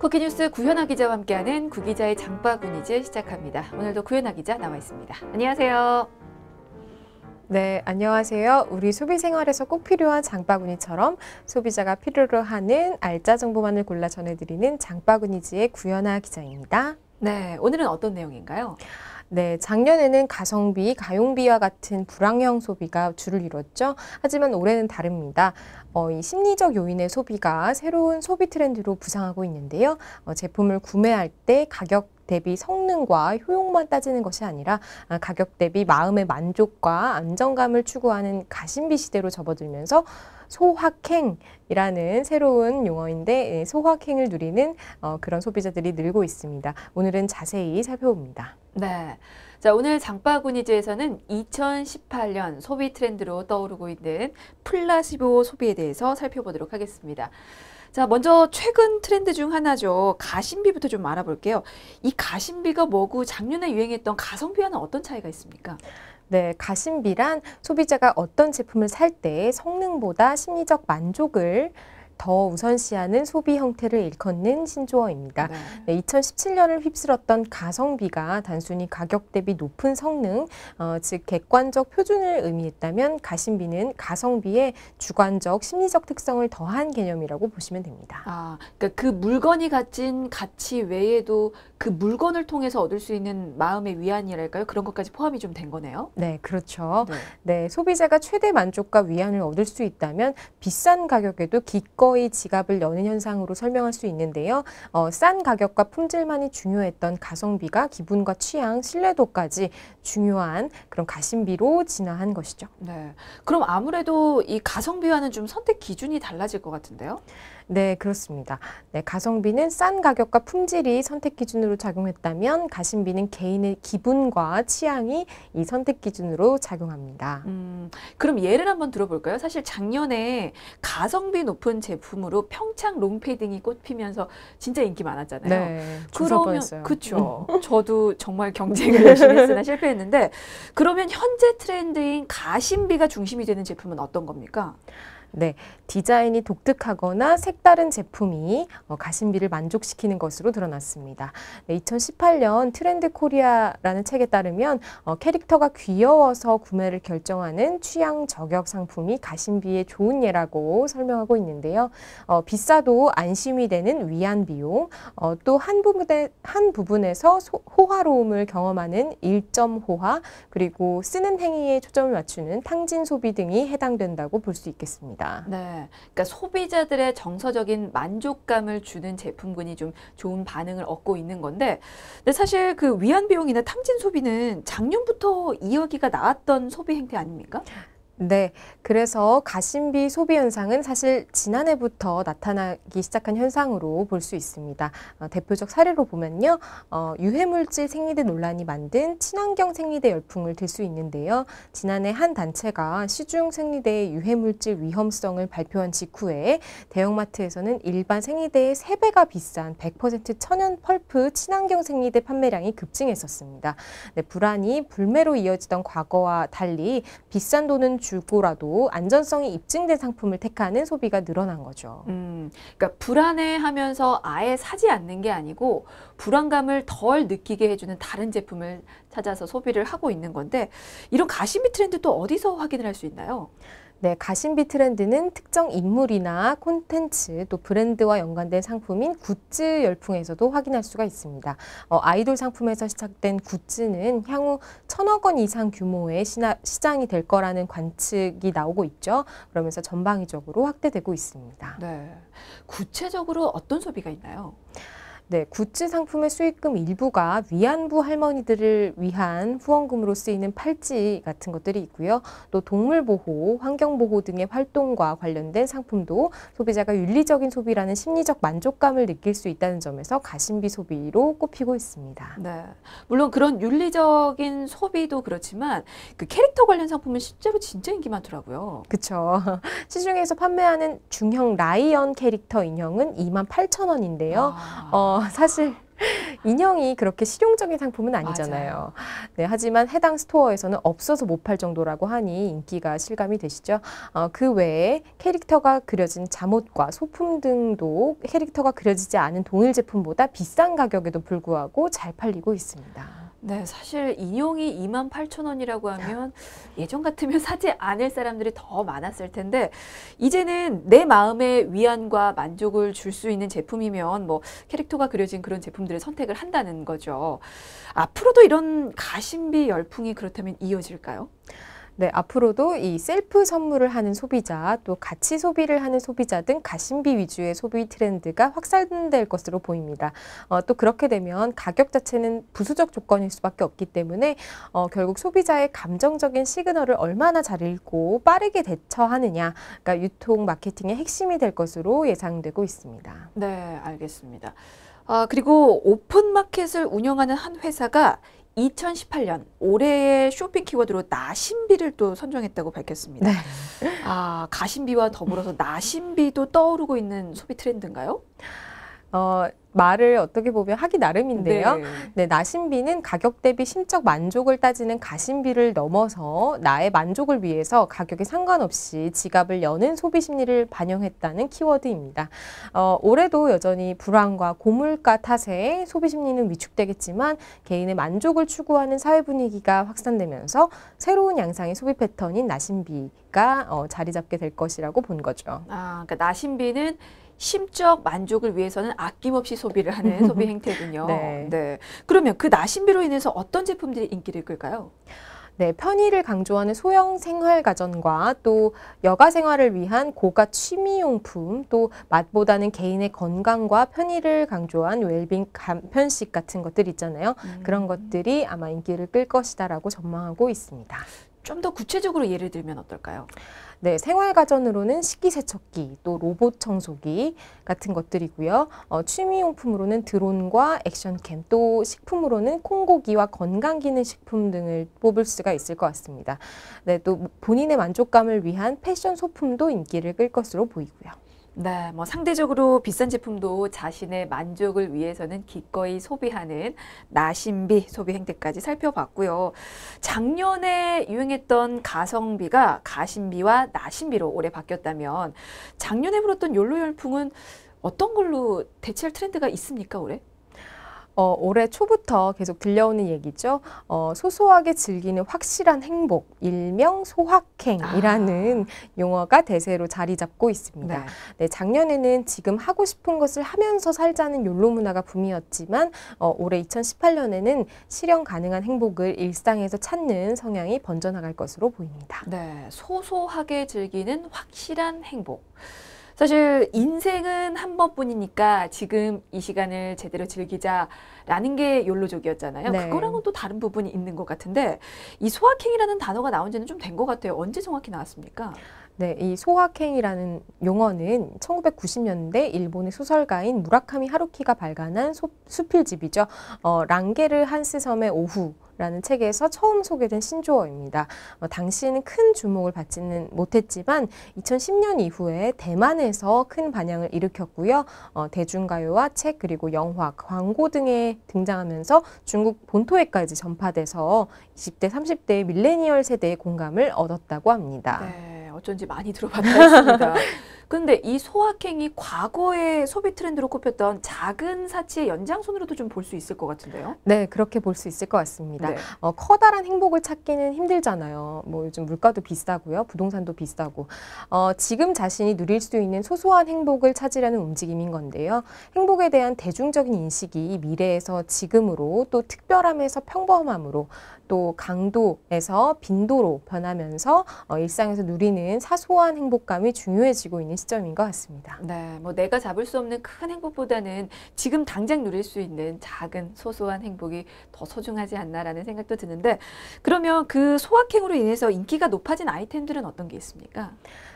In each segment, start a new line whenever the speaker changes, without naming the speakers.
쿠키뉴스 구현아 기자와 함께하는 구기자의 장바구니즈 시작합니다. 오늘도 구현아 기자 나와 있습니다. 안녕하세요.
네, 안녕하세요. 우리 소비 생활에서 꼭 필요한 장바구니처럼 소비자가 필요로 하는 알짜 정보만을 골라 전해드리는 장바구니즈의 구현아 기자입니다.
네, 오늘은 어떤 내용인가요?
네, 작년에는 가성비, 가용비와 같은 불황형 소비가 주를 이뤘죠. 하지만 올해는 다릅니다. 이 심리적 요인의 소비가 새로운 소비 트렌드로 부상하고 있는데요. 제품을 구매할 때 가격 대비 성능과 효용만 따지는 것이 아니라 가격 대비 마음의 만족과 안정감을 추구하는 가심비 시대로 접어들면서 소확행이라는 새로운 용어인데 소확행을 누리는 그런 소비자들이 늘고 있습니다. 오늘은 자세히 살펴봅니다.
네. 자, 오늘 장바구니즈에서는 2018년 소비 트렌드로 떠오르고 있는 플라시보 소비에 대해서 살펴보도록 하겠습니다. 자, 먼저 최근 트렌드 중 하나죠. 가심비부터 좀 알아볼게요. 이 가심비가 뭐고 작년에 유행했던 가성비와는 어떤 차이가 있습니까?
네, 가심비란 소비자가 어떤 제품을 살 때 성능보다 심리적 만족을 더 우선시하는 소비 형태를 일컫는 신조어입니다. 네, 2017년을 휩쓸었던 가성비가 단순히 가격 대비 높은 성능, 즉 객관적 표준을 의미했다면 가심비는 가성비의 주관적 심리적 특성을 더한 개념이라고 보시면 됩니다.
아, 그러니까 그 물건이 가진 가치 외에도 그 물건을 통해서 얻을 수 있는 마음의 위안이랄까요? 그런 것까지 포함이 좀 된 거네요.
네, 그렇죠. 네, 소비자가 최대 만족과 위안을 얻을 수 있다면 비싼 가격에도 기꺼이 지갑을 여는 현상으로 설명할 수 있는데요. 싼 가격과 품질만이 중요했던 가성비가 기분과 취향, 신뢰도까지 중요한 그런 가심비로 진화한 것이죠.
네, 그럼 아무래도 이 가성비와는 좀 선택 기준이 달라질 것 같은데요?
네, 그렇습니다. 네, 가성비는 싼 가격과 품질이 선택 기준으로 작용했다면 가심비는 개인의 기분과 취향이 이 선택 기준으로 작용합니다.
그럼 예를 한번 들어볼까요? 사실 작년에 가성비 높은 제품으로 평창 롱패딩이 꼽히면서 진짜 인기 많았잖아요.
네,
그러면 그렇죠. 저도 정말 경쟁을 열심히 했으나 실패했는데 그러면 현재 트렌드인 가심비가 중심이 되는 제품은 어떤 겁니까?
네, 디자인이 독특하거나 색다른 제품이 가심비를 만족시키는 것으로 드러났습니다. 네, 2018년 트렌드 코리아라는 책에 따르면 캐릭터가 귀여워서 구매를 결정하는 취향 저격 상품이 가심비의 좋은 예라고 설명하고 있는데요. 비싸도 안심이 되는 위안 비용, 또 한 부분에서 호화로움을 경험하는 일점 호화, 그리고 쓰는 행위에 초점을 맞추는 탕진 소비 등이 해당된다고 볼 수 있겠습니다.
네, 그러니까 소비자들의 정서적인 만족감을 주는 제품군이 좀 좋은 반응을 얻고 있는 건데, 근데 사실 그 위안 비용이나 탕진 소비는 작년부터 이어기가 나왔던 소비 행태 아닙니까?
네, 그래서 가심비 소비 현상은 사실 지난해부터 나타나기 시작한 현상으로 볼 수 있습니다. 대표적 사례로 보면요. 유해물질 생리대 논란이 만든 친환경 생리대 열풍을 들 수 있는데요. 지난해 한 단체가 시중 생리대의 유해물질 위험성을 발표한 직후에 대형마트에서는 일반 생리대의 3배가 비싼 100% 천연 펄프 친환경 생리대 판매량이 급증했었습니다. 네, 불안이 불매로 이어지던 과거와 달리 비싼 돈은 주고라도 안전성이 입증된 상품을 택하는 소비가 늘어난 거죠.
그러니까 불안해하면서 아예 사지 않는 게 아니고 불안감을 덜 느끼게 해주는 다른 제품을 찾아서 소비를 하고 있는 건데 이런 가심비 트렌드 또 어디서 확인을 할 수 있나요?
네, 가심비 트렌드는 특정 인물이나 콘텐츠 또 브랜드와 연관된 상품인 굿즈 열풍에서도 확인할 수가 있습니다. 아이돌 상품에서 시작된 굿즈는 향후 1,000억 원 이상 규모의 시장이 될 거라는 관측이 나오고 있죠. 그러면서 전방위적으로 확대되고 있습니다.
네, 구체적으로 어떤 소비가 있나요?
네, 굿즈 상품의 수익금 일부가 위안부 할머니들을 위한 후원금으로 쓰이는 팔찌 같은 것들이 있고요. 또 동물보호, 환경보호 등의 활동과 관련된 상품도 소비자가 윤리적인 소비라는 심리적 만족감을 느낄 수 있다는 점에서 가심비 소비로 꼽히고 있습니다.
네, 물론 그런 윤리적인 소비도 그렇지만 그 캐릭터 관련 상품은 실제로 진짜 인기 많더라고요.
그렇죠. 시중에서 판매하는 중형 라이언 캐릭터 인형은 28,000원인데요. 사실 인형이 그렇게 실용적인 상품은 아니잖아요.
맞아요.
네, 하지만 해당 스토어에서는 없어서 못 팔 정도라고 하니 인기가 실감이 되시죠. 그 외에 캐릭터가 그려진 잠옷과 소품 등도 캐릭터가 그려지지 않은 동일 제품보다 비싼 가격에도 불구하고 잘 팔리고 있습니다.
네, 사실 인형이 28,000원이라고 하면 예전 같으면 사지 않을 사람들이 더 많았을 텐데 이제는 내 마음의 위안과 만족을 줄 수 있는 제품이면 뭐 캐릭터가 그려진 그런 제품들을 선택을 한다는 거죠. 앞으로도 이런 가심비 열풍이 그렇다면 이어질까요?
네, 앞으로도 이 셀프 선물을 하는 소비자, 또 가치 소비를 하는 소비자 등 가심비 위주의 소비 트렌드가 확산될 것으로 보입니다. 또 그렇게 되면 가격 자체는 부수적 조건일 수밖에 없기 때문에 결국 소비자의 감정적인 시그널을 얼마나 잘 읽고 빠르게 대처하느냐, 그러니까 유통 마케팅의 핵심이 될 것으로 예상되고 있습니다.
네, 알겠습니다. 그리고 오픈마켓을 운영하는 한 회사가 2018년 올해의 쇼핑 키워드로 나심비를 또 선정했다고 밝혔습니다.
네.
가심비와 더불어서 나심비도 떠오르고 있는 소비 트렌드인가요?
말을 어떻게 보면 하기 나름인데요.
네.
네, 나심비는 가격 대비 심적 만족을 따지는 가심비를 넘어서 나의 만족을 위해서 가격에 상관없이 지갑을 여는 소비 심리를 반영했다는 키워드입니다. 올해도 여전히 불황과 고물가 탓에 소비 심리는 위축되겠지만 개인의 만족을 추구하는 사회 분위기가 확산되면서 새로운 양상의 소비 패턴인 나심비가 자리 잡게 될 것이라고 본 거죠.
그러니까 나심비는 심적 만족을 위해서는 아낌없이 소비를 하는 소비 행태군요.
네.
네. 그러면 그 나심비로 인해서 어떤 제품들이 인기를 끌까요?
네, 편의를 강조하는 소형 생활 가전과 또 여가 생활을 위한 고가 취미용품, 또 맛보다는 개인의 건강과 편의를 강조한 웰빙 간편식 같은 것들 있잖아요. 그런 것들이 아마 인기를 끌 것이다라고 전망하고 있습니다.
좀 더 구체적으로 예를 들면 어떨까요?
네, 생활가전으로는 식기세척기, 또 로봇 청소기 같은 것들이고요. 취미용품으로는 드론과 액션캠, 또 식품으로는 콩고기와 건강기능식품 등을 뽑을 수가 있을 것 같습니다. 네, 또 본인의 만족감을 위한 패션 소품도 인기를 끌 것으로 보이고요.
네, 뭐 상대적으로 비싼 제품도 자신의 만족을 위해서는 기꺼이 소비하는 나심비 소비 행태까지 살펴봤고요. 작년에 유행했던 가성비가 가심비와 나심비로 올해 바뀌었다면 작년에 불었던 욜로 열풍은 어떤 걸로 대체할 트렌드가 있습니까, 올해?
올해 초부터 계속 들려오는 얘기죠. 소소하게 즐기는 확실한 행복, 일명 소확행이라는 용어가 대세로 자리 잡고 있습니다.
네.
네, 작년에는 지금 하고 싶은 것을 하면서 살자는 욜로 문화가 붐이었지만 올해 2018년에는 실현 가능한 행복을 일상에서 찾는 성향이 번져나갈 것으로 보입니다.
네, 소소하게 즐기는 확실한 행복. 사실 인생은 한 번뿐이니까 지금 이 시간을 제대로 즐기자라는 게 욜로족이었잖아요.
네.
그거랑은 또 다른 부분이 있는 것 같은데 이 소확행이라는 단어가 나온 지는 좀 된 것 같아요. 언제 정확히 나왔습니까?
네, 이 소확행이라는 용어는 1990년대 일본의 소설가인 무라카미 하루키가 발간한 수필집이죠. 랑게르 한스 섬의 오후라는 책에서 처음 소개된 신조어입니다. 당시에는 큰 주목을 받지는 못했지만 2010년 이후에 대만에서 큰 반향을 일으켰고요. 대중가요와 책 그리고 영화, 광고 등에 등장하면서 중국 본토에까지 전파돼서 20대, 30대 밀레니얼 세대의 공감을 얻었다고 합니다.
네, 어쩐지 많이 들어봤다 했습니다. 그런데 이 소확행이 과거의 소비 트렌드로 꼽혔던 작은 사치의 연장선으로도 좀 볼 수 있을 것 같은데요?
네, 그렇게 볼 수 있을 것 같습니다.
네.
커다란 행복을 찾기는 힘들잖아요. 뭐 요즘 물가도 비싸고요. 부동산도 비싸고. 지금 자신이 누릴 수 있는 소소한 행복을 찾으려는 움직임인 건데요. 행복에 대한 대중적인 인식이 미래에서 지금으로 또 특별함에서 평범함으로 또 강도에서 빈도로 변하면서 일상에서 누리는 사소한 행복감이 중요해지고 있는 시점인 것 같습니다.
네, 뭐 내가 잡을 수 없는 큰 행복보다는 지금 당장 누릴 수 있는 작은 소소한 행복이 더 소중하지 않나라는 생각도 드는데 그러면 그 소확행으로 인해서 인기가 높아진 아이템들은 어떤 게 있습니까?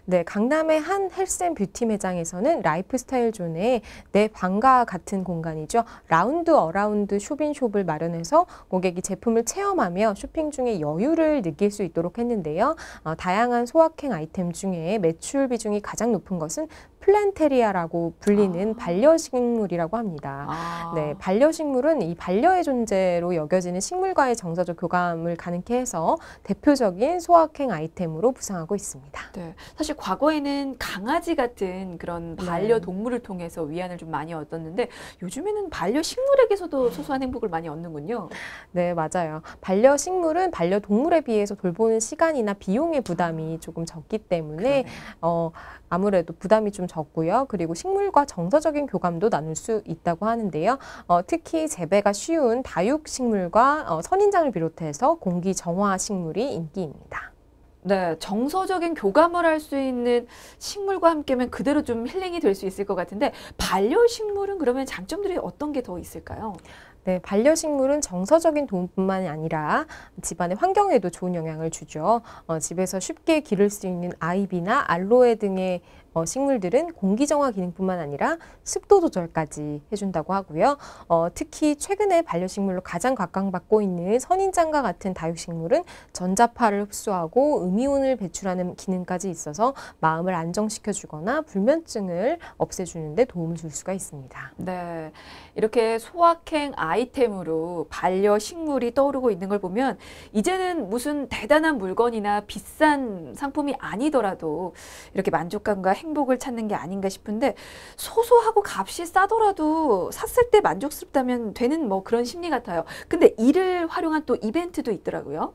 네, 강남의 한 헬스앤뷰티 매장에서는 라이프스타일 존에 내 방과 같은 공간이죠. 라운드 어라운드 쇼핑숍을 마련해서 고객이 제품을 체험하며 쇼핑 중에 여유를 느낄 수 있도록 했는데요. 다양한 소확행 아이템 중에 매출 비중이 가장 높은 것은 플란테리아라고 불리는 반려식물이라고 합니다. 네, 반려식물은 이 반려의 존재로 여겨지는 식물과의 정서적 교감을 가능케 해서 대표적인 소확행 아이템으로 부상하고 있습니다.
네, 사실 과거에는 강아지 같은 그런 반려동물을 통해서 위안을 좀 많이 얻었는데 요즘에는 반려식물에게서도 소소한 행복을 많이 얻는군요.
네, 맞아요. 반려식물은 반려동물에 비해서 돌보는 시간이나 비용의 부담이 조금 적기 때문에 아무래도 부담이 좀 적고요. 그리고 식물과 정서적인 교감도 나눌 수 있다고 하는데요. 특히 재배가 쉬운 다육식물과 선인장을 비롯해서 공기 정화 식물이 인기입니다.
네, 정서적인 교감을 할 수 있는 식물과 함께면 그대로 좀 힐링이 될 수 있을 것 같은데 반려식물은 그러면 장점들이 어떤 게 더 있을까요?
네, 반려식물은 정서적인 도움뿐만이 아니라 집안의 환경에도 좋은 영향을 주죠. 집에서 쉽게 기를 수 있는 아이비나 알로에 등의 식물들은 공기정화 기능뿐만 아니라 습도 조절까지 해준다고 하고요. 특히 최근에 반려식물로 가장 각광받고 있는 선인장과 같은 다육식물은 전자파를 흡수하고 음이온을 배출하는 기능까지 있어서 마음을 안정시켜주거나 불면증을 없애주는 데 도움을 줄 수가 있습니다.
네, 이렇게 소확행 아이템으로 반려식물이 떠오르고 있는 걸 보면 이제는 무슨 대단한 물건이나 비싼 상품이 아니더라도 이렇게 만족감과 행복을 찾는 게 아닌가 싶은데 소소하고 값이 싸더라도 샀을 때 만족스럽다면 되는 뭐 그런 심리 같아요. 근데 이를 활용한 또 이벤트도 있더라고요.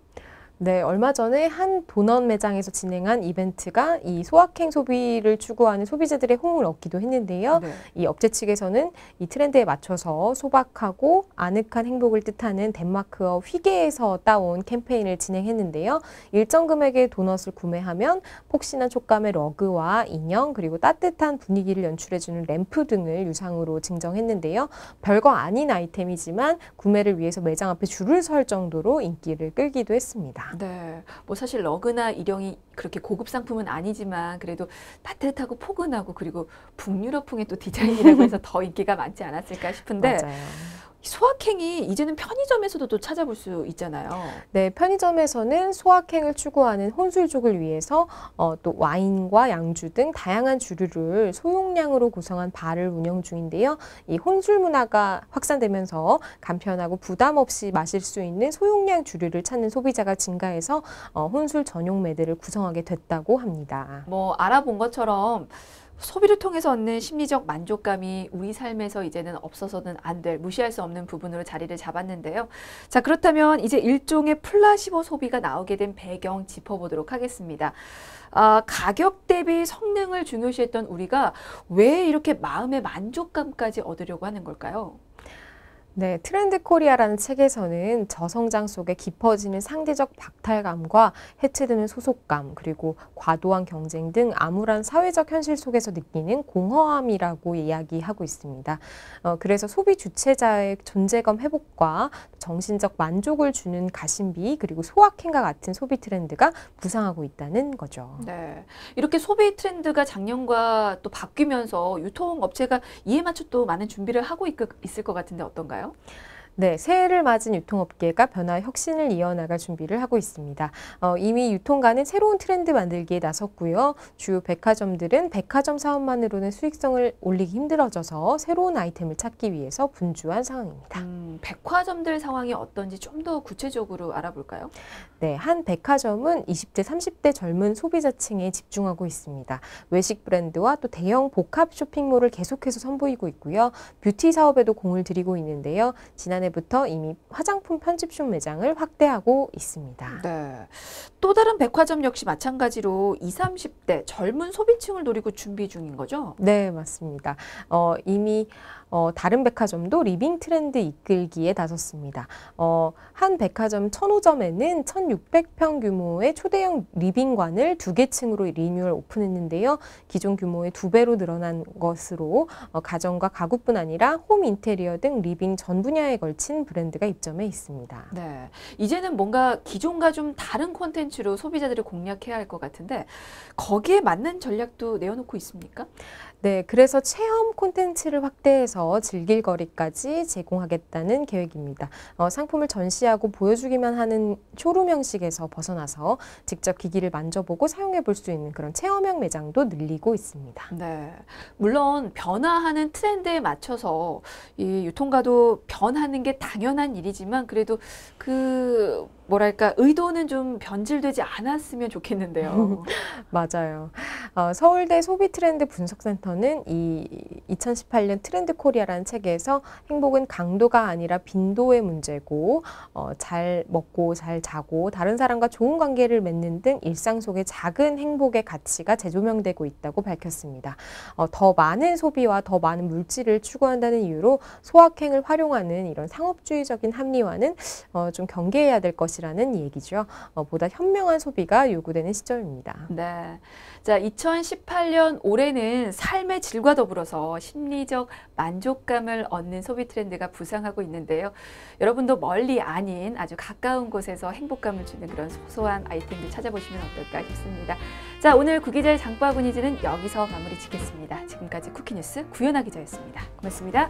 네, 얼마 전에 한 도넛 매장에서 진행한 이벤트가 이 소확행 소비를 추구하는 소비자들의 호응을 얻기도 했는데요.
네.
이 업체 측에서는 이 트렌드에 맞춰서 소박하고 아늑한 행복을 뜻하는 덴마크어 휘게에서 따온 캠페인을 진행했는데요. 일정 금액의 도넛을 구매하면 폭신한 촉감의 러그와 인형 그리고 따뜻한 분위기를 연출해주는 램프 등을 유상으로 증정했는데요. 별거 아닌 아이템이지만 구매를 위해서 매장 앞에 줄을 설 정도로 인기를 끌기도 했습니다.
네, 뭐 사실 러그나 일형이 그렇게 고급 상품은 아니지만 그래도 따뜻하고 포근하고 그리고 북유럽풍의 또 디자인이라고 해서 더 인기가 많지 않았을까 싶은데
맞아요.
소확행이 이제는 편의점에서도 또 찾아볼 수 있잖아요.
네, 편의점에서는 소확행을 추구하는 혼술족을 위해서 또 와인과 양주 등 다양한 주류를 소용량으로 구성한 바를 운영 중인데요. 이 혼술 문화가 확산되면서 간편하고 부담 없이 마실 수 있는 소용량 주류를 찾는 소비자가 증가해서 혼술 전용 매대를 구성하게 됐다고 합니다.
뭐 알아본 것처럼 소비를 통해서 얻는 심리적 만족감이 우리 삶에서 이제는 없어서는 안 될, 무시할 수 없는 부분으로 자리를 잡았는데요. 자, 그렇다면 이제 일종의 플라시보 소비가 나오게 된 배경 짚어보도록 하겠습니다. 가격 대비 성능을 중요시했던 우리가 왜 이렇게 마음의 만족감까지 얻으려고 하는 걸까요?
네, 트렌드 코리아라는 책에서는 저성장 속에 깊어지는 상대적 박탈감과 해체되는 소속감, 그리고 과도한 경쟁 등 암울한 사회적 현실 속에서 느끼는 공허함이라고 이야기하고 있습니다. 그래서 소비 주체자의 존재감 회복과 정신적 만족을 주는 가심비, 그리고 소확행과 같은 소비 트렌드가 부상하고 있다는 거죠.
네, 이렇게 소비 트렌드가 작년과 또 바뀌면서 유통업체가 이에 맞춰 또 많은 준비를 하고 있을 것 같은데 어떤가요?
네, 새해를 맞은 유통업계가 변화 혁신을 이어나갈 준비를 하고 있습니다. 이미 유통가는 새로운 트렌드 만들기에 나섰고요. 주요 백화점들은 백화점 사업만으로는 수익성을 올리기 힘들어져서 새로운 아이템을 찾기 위해서 분주한 상황입니다.
백화점들 상황이 어떤지 좀 더 구체적으로 알아볼까요?
네, 한 백화점은 20대, 30대 젊은 소비자층에 집중하고 있습니다. 외식 브랜드와 또 대형 복합 쇼핑몰을 계속해서 선보이고 있고요. 뷰티 사업에도 공을 들이고 있는데요. 지난해부터 이미 화장품 편집숍 매장을 확대하고 있습니다.
네. 또 다른 백화점 역시 마찬가지로 20, 30대 젊은 소비층을 노리고 준비 중인 거죠?
네, 맞습니다. 이미 다른 백화점도 리빙 트렌드 이끌기에 나섰습니다. 한 백화점 천호점에는 1,600평 규모의 초대형 리빙관을 2개 층으로 리뉴얼 오픈했는데요. 기존 규모의 2배로 늘어난 것으로 가정과 가구뿐 아니라 홈 인테리어 등 리빙 전 분야에 걸친 브랜드가 입점해 있습니다.
네. 이제는 뭔가 기존과 좀 다른 콘텐츠로 소비자들을 공략해야 할 것 같은데 거기에 맞는 전략도 내어놓고 있습니까?
네, 그래서 체험 콘텐츠를 확대해서 즐길 거리까지 제공하겠다는 계획입니다. 상품을 전시하고 보여주기만 하는 쇼룸 형식에서 벗어나서 직접 기기를 만져보고 사용해 볼 수 있는 그런 체험형 매장도 늘리고 있습니다.
네. 물론 변화하는 트렌드에 맞춰서 이 유통가도 변하는 게 당연한 일이지만 그래도 그 뭐랄까 의도는 좀 변질되지 않았으면 좋겠는데요.
맞아요. 서울대 소비트렌드 분석센터는 이 2018년 트렌드 코리아라는 책에서 행복은 강도가 아니라 빈도의 문제고 잘 먹고 잘 자고 다른 사람과 좋은 관계를 맺는 등 일상 속의 작은 행복의 가치가 재조명되고 있다고 밝혔습니다. 더 많은 소비와 더 많은 물질을 추구한다는 이유로 소확행을 활용하는 이런 상업주의적인 합리화는 좀 경계해야 될 것이라는 얘기죠. 보다 현명한 소비가 요구되는 시점입니다.
네. 자, 2018년 올해는 삶의 질과 더불어서 심리적 만족감을 얻는 소비 트렌드가 부상하고 있는데요. 여러분도 멀리 아닌 아주 가까운 곳에서 행복감을 주는 그런 소소한 아이템들 찾아보시면 어떨까 싶습니다. 자, 오늘 구기자의 장바구니즈는 여기서 마무리 짓겠습니다. 지금까지 쿠키뉴스 구연아 기자였습니다. 고맙습니다.